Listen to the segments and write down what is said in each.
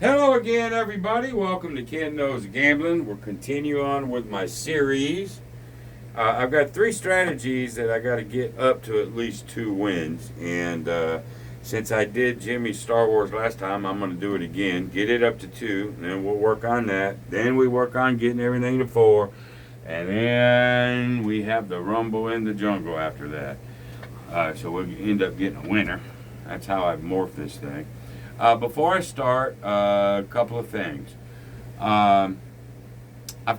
Hello again, everybody. Welcome to Ken Knows Gambling. We'll continue on with my series. I've got 3 strategies that I got to get up to at least 2 wins. And since I did Jimmy's Star Wars last time, I'm going to do it again. Get it up to 2, and then we'll work on that. Then we work on getting everything to 4. And then we have the Rumble in the Jungle after that. So we'll end up getting a winner. That's how I've morphed this thing. Before I start, a couple of things. I've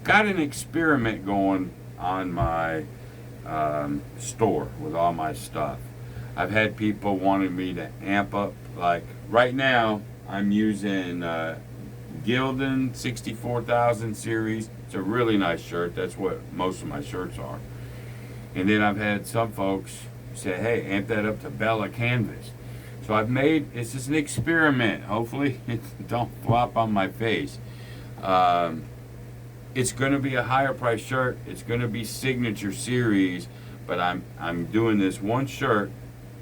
got an experiment going on my store with all my stuff. I've had people wanting me to amp up, like right now I'm using Gildan 64,000 series. It's a really nice shirt. That's what most of my shirts are. And then I've had some folks say, hey, amp that up to Bella Canvas. So I've made, it's just an experiment. Hopefully it don't flop on my face. It's going to be a higher price shirt. It's going to be signature series, but I'm doing this one shirt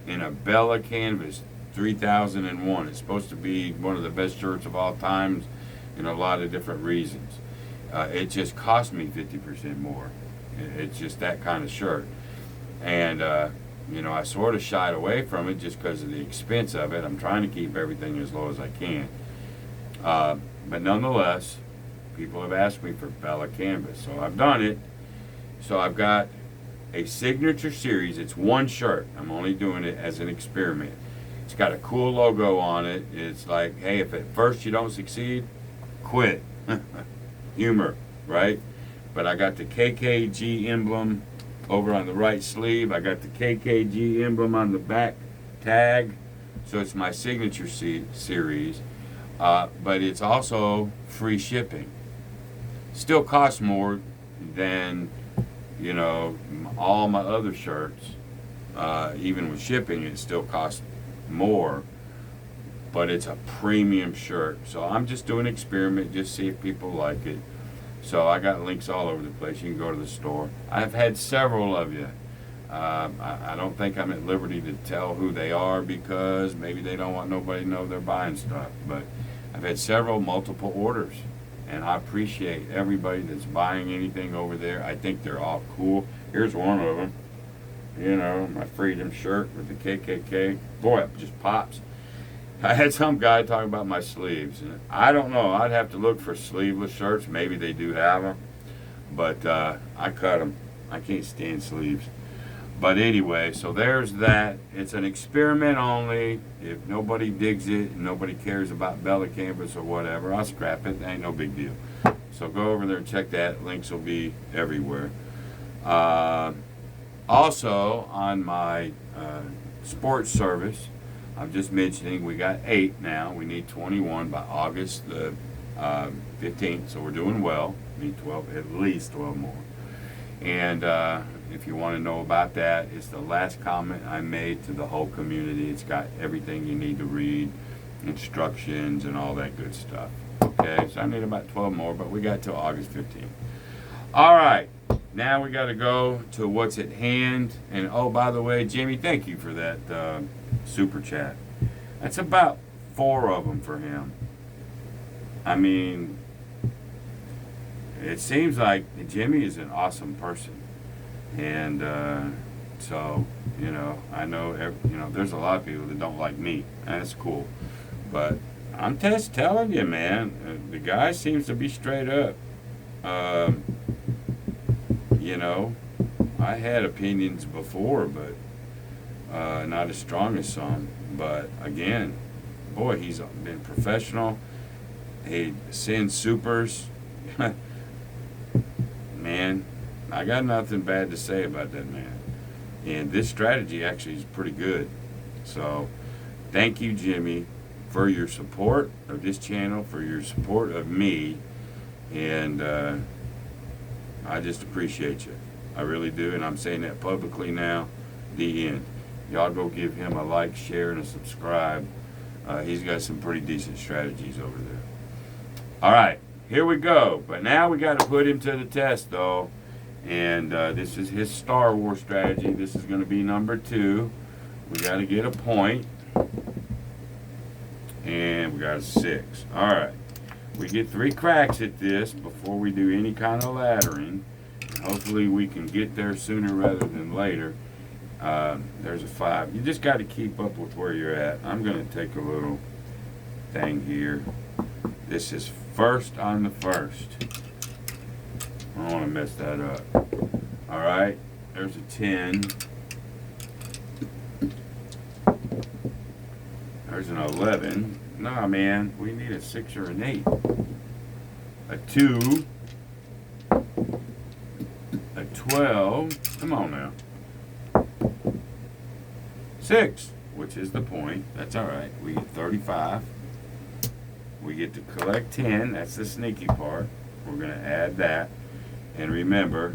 in a Bella Canvas 3001. It's supposed to be one of the best shirts of all times in a lot of different reasons. It just cost me 50% more. It's just that kind of shirt. And I sort of shied away from it just because of the expense of it. I'm trying to keep everything as low as I can. But nonetheless, people have asked me for Bella Canvas, so I've done it. So I've got a signature series. It's one shirt. I'm only doing it as an experiment. It's got a cool logo on it. It's like, hey, if at first you don't succeed, quit. Humor, right? But I got the KKG emblem over on the right sleeve. I got the KKG emblem on the back tag. So it's my signature series. But it's also free shipping. Still costs more than, all my other shirts. Even with shipping, it still costs more. But it's a premium shirt. So I'm just doing an experiment, just see if people like it. So I got links all over the place. You can go to the store. I've had several of you. I don't think I'm at liberty to tell who they are because maybe they don't want nobody to know they're buying stuff. But I've had several multiple orders. And I appreciate everybody that's buying anything over there. I think they're all cool. Here's one of them. My Freedom shirt with the KKK. Boy, it just pops. I had some guy talking about my sleeves. And I don't know. I'd have to look for sleeveless shirts. Maybe they do have them. But I cut them. I can't stand sleeves. But anyway, so there's that. It's an experiment only. If nobody digs it, and nobody cares about Bella Canvas or whatever, I'll scrap it. Ain't no big deal. So go over there and check that. Links will be everywhere. Also, on my sports service, I'm just mentioning we got 8 now. We need 21 by August the 15th, so we're doing well. We need 12, at least 12 more. And if you want to know about that, it's the last comment I made to the whole community. It's got everything you need to read, instructions, and all that good stuff. Okay, so I need about 12 more, but we got till August 15th. All right. Now we got to go to what's at hand. And oh, by the way, Jimmy, thank you for that super chat. That's about 4 of them for him. I mean, it seems like Jimmy is an awesome person. And so, I know, there's a lot of people that don't like me. That's cool. But I'm just telling you, man, the guy seems to be straight up. I had opinions before, but not as strong as some. But again, boy, he's been professional. He sends supers. Man, I got nothing bad to say about that man. And this strategy actually is pretty good. So thank you, Jimmy, for your support of this channel, for your support of me. And I just appreciate you. I really do, and I'm saying that publicly now. The end. Y'all go give him a like, share, and a subscribe. He's got some pretty decent strategies over there. All right, here we go. But now we got to put him to the test, though. And this is his Star Wars strategy. This is going to be number 2. We got to get a point. And we got a 6. All right. We get 3 cracks at this before we do any kind of laddering. Hopefully we can get there sooner rather than later. There's a 5. You just got to keep up with where you're at. I'm going to take a little thing here. This is first on the first. I don't want to mess that up. All right, there's a 10. There's an 11. Nah, man, we need a 6 or an 8. A 2. A 12. Come on now. 6, which is the point. That's all right. We get 35. We get to collect 10. That's the sneaky part. We're going to add that. And remember,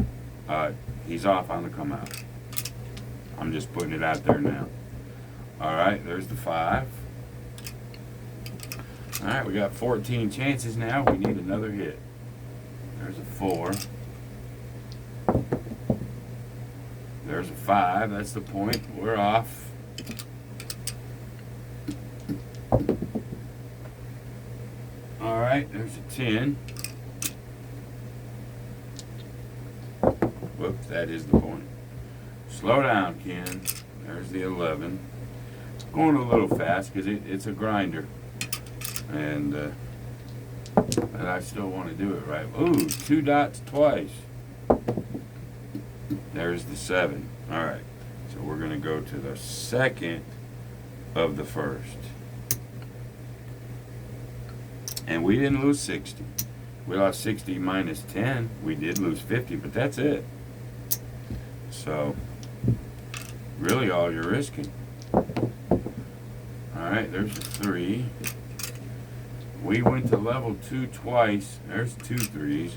he's off on the come out. I'm just putting it out there now. All right, there's the 5. All right, we got 14 chances now. We need another hit. There's a 4. There's a 5. That's the point. We're off. All right, there's a 10. Whoops, that is the point. Slow down, Ken. There's the 11. It's going a little fast because it's a grinder. And but I still want to do it right. Ooh, 2 dots twice. There's the 7. All right, so we're going to go to the second of the first. And we didn't lose 60. We lost 60 minus 10. We did lose 50, but that's it. So, really all you're risking. All right, there's a 3. We went to level 2 twice. There's 2 3s.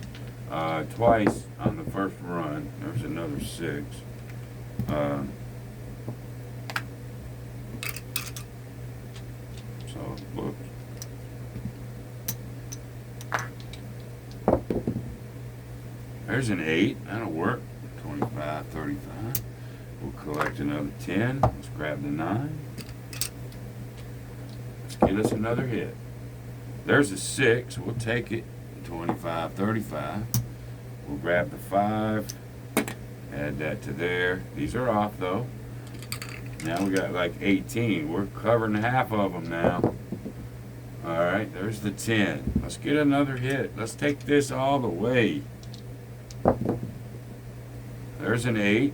Twice on the first run. There's another 6. So, whoops. There's an 8. That'll work. 25, 35. We'll collect another 10. Let's grab the 9. Let's get us another hit. There's a 6. We'll take it. 25, 35. We'll grab the 5. Add that to there. These are off though. Now we got like 18. We're covering half of them now. Alright, there's the 10. Let's get another hit. Let's take this all the way. There's an 8.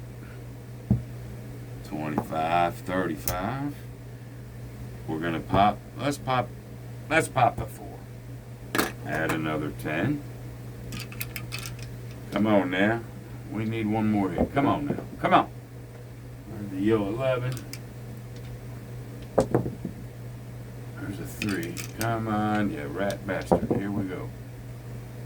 25, 35. We're gonna pop. Let's pop the 4. Add another 10. Come on now. We need one more hit. Come on now. Come on. There's the yellow 11. There's a 3. Come on, you rat bastard. Here we go.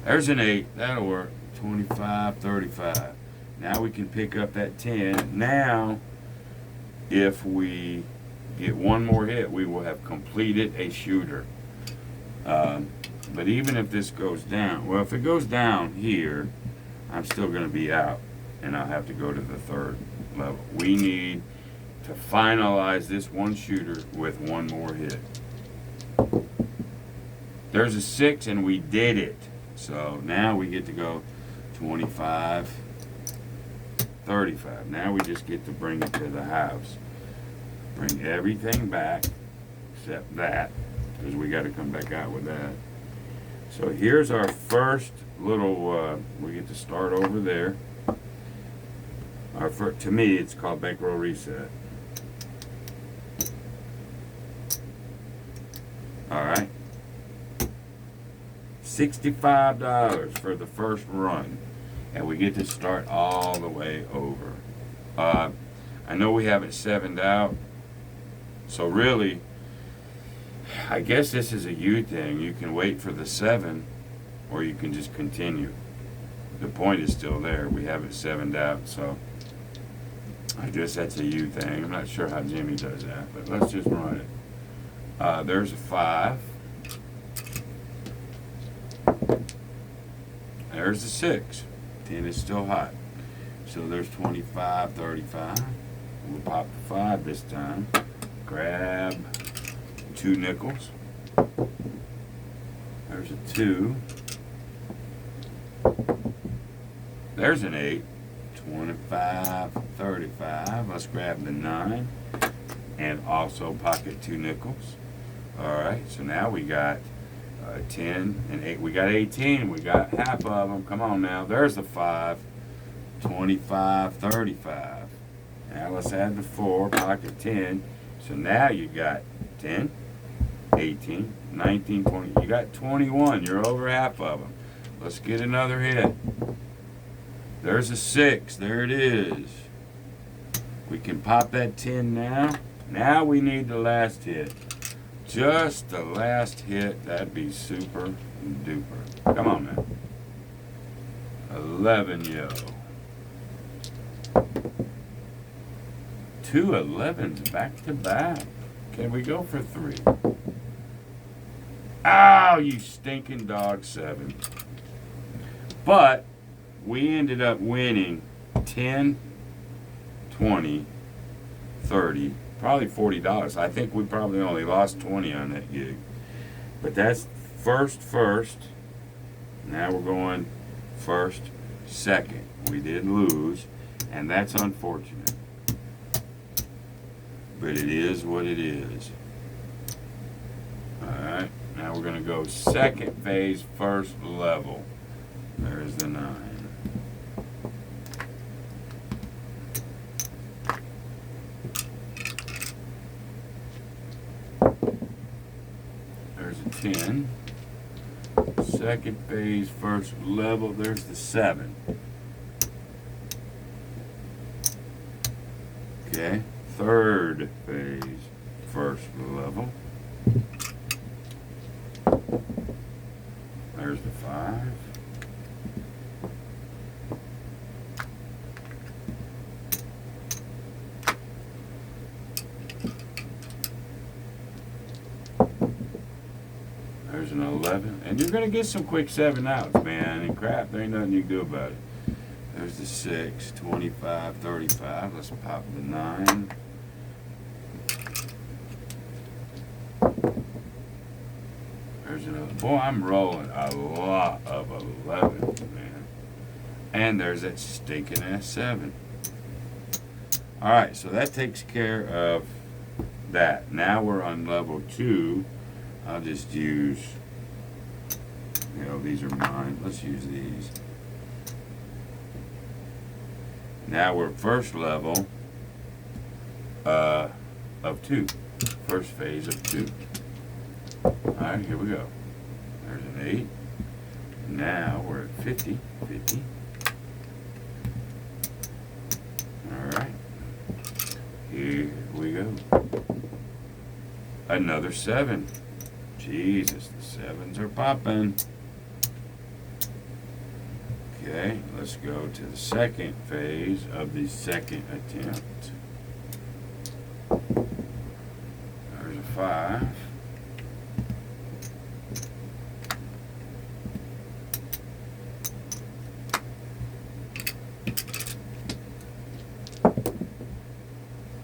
There's an 8. That'll work. 25, 35. Now we can pick up that 10. Now, if we get one more hit, we will have completed a shooter. But even if this goes down, well, if it goes down here, I'm still going to be out, and I'll have to go to the 3rd level. We need to finalize this one shooter with one more hit. There's a 6, and we did it. So now we get to go 25, 35. Now we just get to bring it to the house. Bring everything back except that, because we got to come back out with that. So here's our first little, we get to start over there. To me, it's called bankroll reset. All right. $65 for the first run. And we get to start all the way over. I know we have it 7'd out. So really, I guess this is a you thing. You can wait for the 7, or you can just continue. The point is still there. We have it 7'd out, so I guess that's a you thing. I'm not sure how Jimmy does that, but let's just run it. There's a 5. There's a 6. 10 is still hot. So there's 25, 35. We'll pop the 5 this time. Grab 2 nickels. There's a 2. There's an 8. 25, 35. Let's grab the 9. And also pocket 2 nickels. Alright, so now we got 10 and 8. We got 18. We got half of them. Come on now. There's the 5. 25, 35. Now let's add the 4, pocket 10. So now you got 10, 18, 19, 20. You got 21. You're over half of them. Let's get another hit. There's a 6. There it is. We can pop that 10 now. Now we need the last hit. Just the last hit. That'd be super duper. Come on now. 11, yo. 2 11s back to back. Can we go for 3? Ow, you stinking dog, 7. But we ended up winning 10, 20, 30, probably $40. I think we probably only lost 20 on that gig. But that's first. Now we're going first, second. We did lose, and that's unfortunate. But it is what it is. Alright, now we're going to go second phase, first level. There's the 9. There's a 10. Second phase, first level. There's the 7. Okay. Third phase, first level. There's the 5. There's an 11. And you're going to get some quick 7 outs, man. And crap, there ain't nothing you can do about it. There's the 6, 25, 35. Let's pop the 9. There's another. Boy, I'm rolling a lot of 11s, man. And there's that stinking ass 7. Alright, so that takes care of that. Now we're on level 2. I'll just use, these are mine. Let's use these. Now we're first level of 2. First phase of 2. Alright, here we go. There's an 8. Now we're at 50. 50. Alright. Here we go. Another 7. Jesus, the 7s are popping. Okay, let's go to the second phase of the second attempt. There's a 5.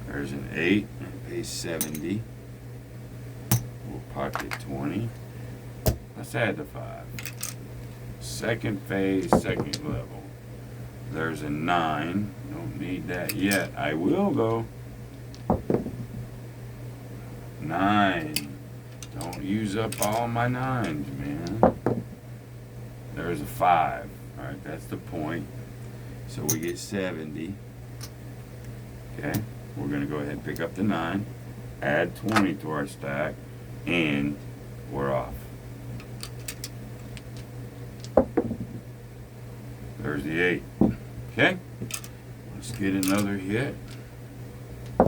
There's an 8 and pay 70. We'll pocket 20. Let's add the 5. Second phase, second level. There's a 9. Don't need that yet. I will go. 9. Don't use up all my 9s, man. There's a 5. Alright, that's the point. So we get 70. Okay. We're going to go ahead and pick up the 9. Add 20 to our stack. And we're off. There's the 8. Okay. Let's get another hit. AO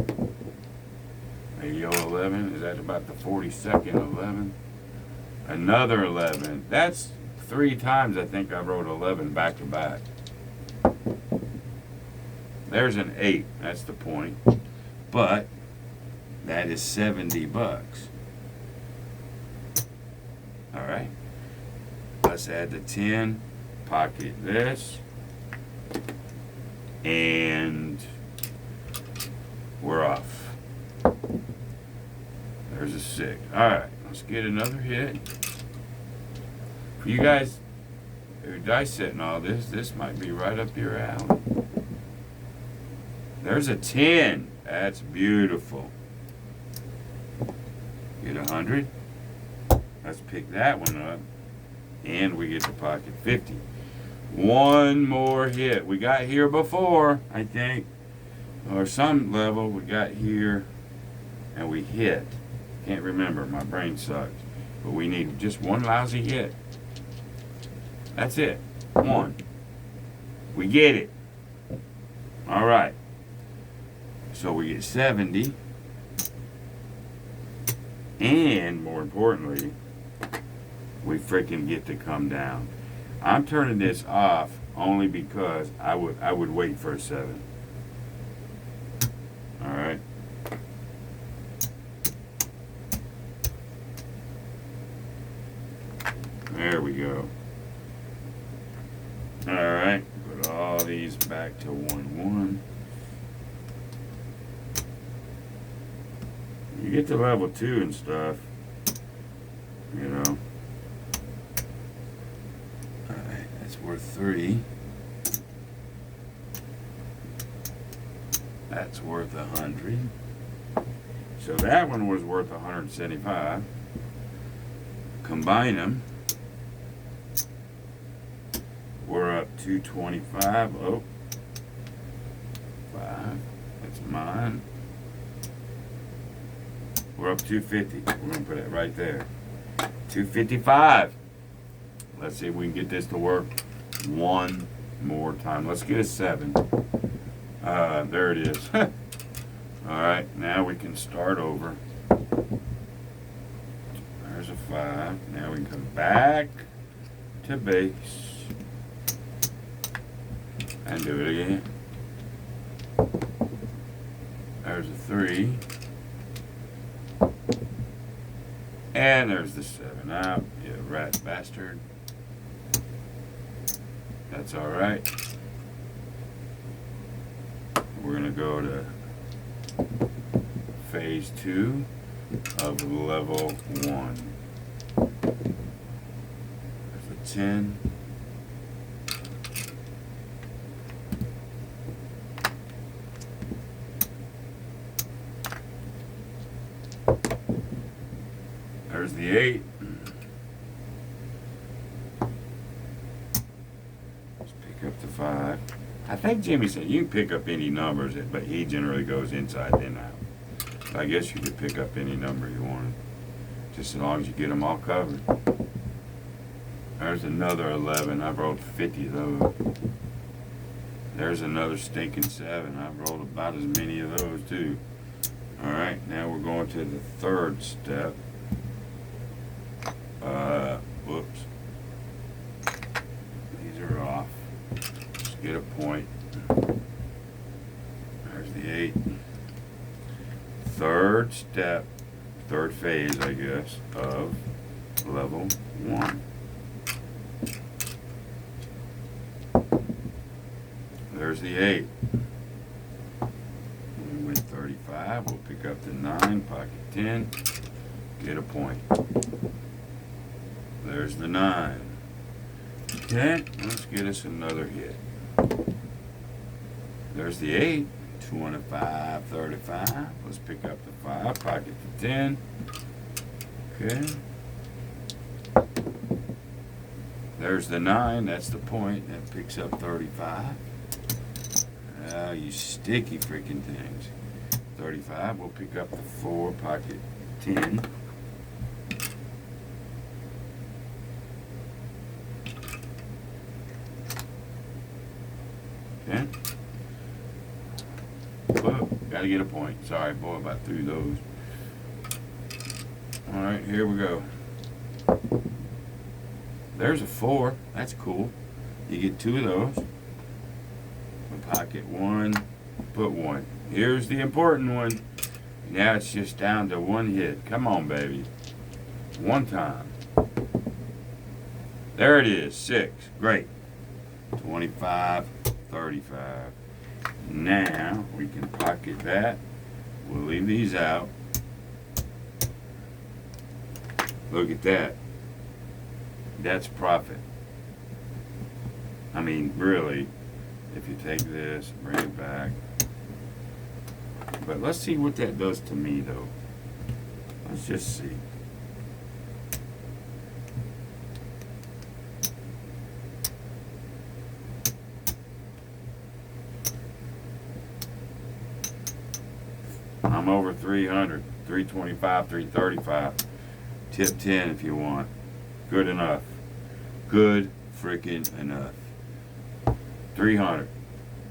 11. Is that about the 42nd 11? Another 11. That's 3 times I think I wrote 11 back to back. There's an 8. That's the point. But that is $70. Alright. Let's add the 10. Pocket this. And we're off. There's a 6. Alright. Let's get another hit. For you guys who are dice setting all this, this might be right up your alley. There's a 10. That's beautiful. Get 100. Let's pick that one up. And we get the pocket 50. One more hit. We got here before, I think. Or some level we got here and we hit. Can't remember. My brain sucks. But we need just one lousy hit. That's it. One. We get it. All right. So we get 70. And more importantly, we freaking get to come down. I'm turning this off only because I would wait for a 7. All right. There we go. All right. Put all these back to 1-1. You get to level 2 and stuff, you know. Alright, that's worth 3. That's worth 100. So that one was worth 175. Combine them. We're up 225. Oh. 5. That's mine. We're up 250. We're going to put it right there. 255. Let's see if we can get this to work one more time. Let's get a 7. There it is. All right, now we can start over. There's a 5. Now we can come back to base and do it again. There's a 3. And there's the 7 out, you rat bastard. That's all right. We're gonna go to phase 2 of level 1. There's a 10. There's the 8. Let's pick up the 5. I think Jimmy said you can pick up any numbers, but he generally goes inside then out. I guess you could pick up any number you wanted, just as long as you get them all covered. There's another 11. I've rolled 50 of those. There's another stinking 7. I've rolled about as many of those too. All right, now we're going to the 3rd step. Whoops. These are off. Let's get a point. There's the 8. 3rd step, 3rd phase, I guess, of level 1. There's the 8. We went 35. We'll pick up the 9, pocket 10, get a point. There's the 9. Okay, let's get us another hit. There's the 8. 25, 35. Let's pick up the 5, pocket the 10. Okay. There's the 9. That's the point. That picks up 35. Oh, you sticky freaking things. 35. We'll pick up the 4, pocket 10. Okay. Whoa, gotta get a point. Sorry, boy, about threw those. All right, here we go. There's a 4. That's cool. You get 2 of those. Pocket 1, put 1. Here's the important one. Now it's just down to 1 hit. Come on, baby. 1 time. There it is, 6. Great. 25, 35. Now we can pocket that. We'll leave these out. Look at that. That's profit. I mean, really, if you take this, bring it back. But let's see what that does to me, though. Let's just see. I'm over 300, 325, 335. Tip 10 if you want. Good enough. Good freaking enough. 300.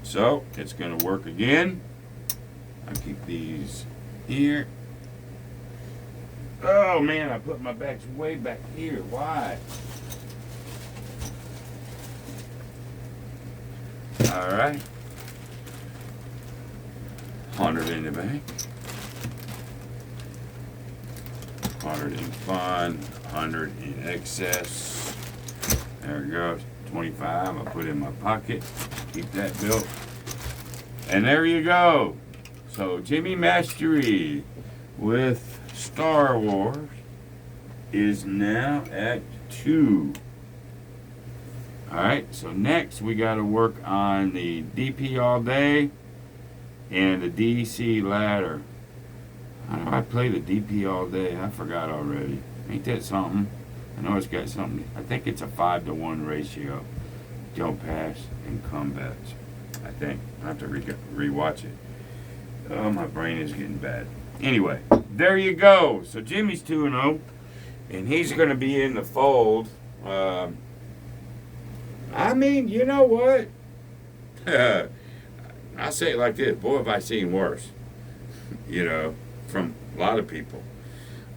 So, it's going to work again. I'll keep these here. Oh man, I put my bags way back here. Why? Alright. 100 in the bank. 100 in fund. 100 in excess. There it goes. 25. I'll put in my pocket. Keep that built. And there you go. So Jimmy Mastery with Star Wars is now at 2. Alright, so next we got to work on the DP all day and the DC ladder. How do I play the DP all day? I forgot already. Ain't that something? I know it's got something. I think it's a 5-to-1 ratio. Don't pass and combats. I think. I have to re-watch it. Oh, my brain is getting bad. Anyway, there you go. So Jimmy's 2-0, and he's going to be in the fold. I mean, you know what? I'll say it like this. Boy, have I seen worse. You know, from a lot of people.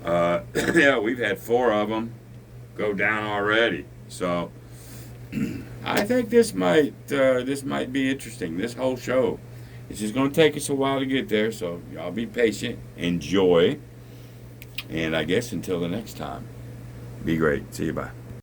Yeah, we've had 4 of them go down already. So I think this might be interesting. This whole show. It's just going to take us a while to get there, so y'all be patient, enjoy, and I guess until the next time, be great. See you, bye.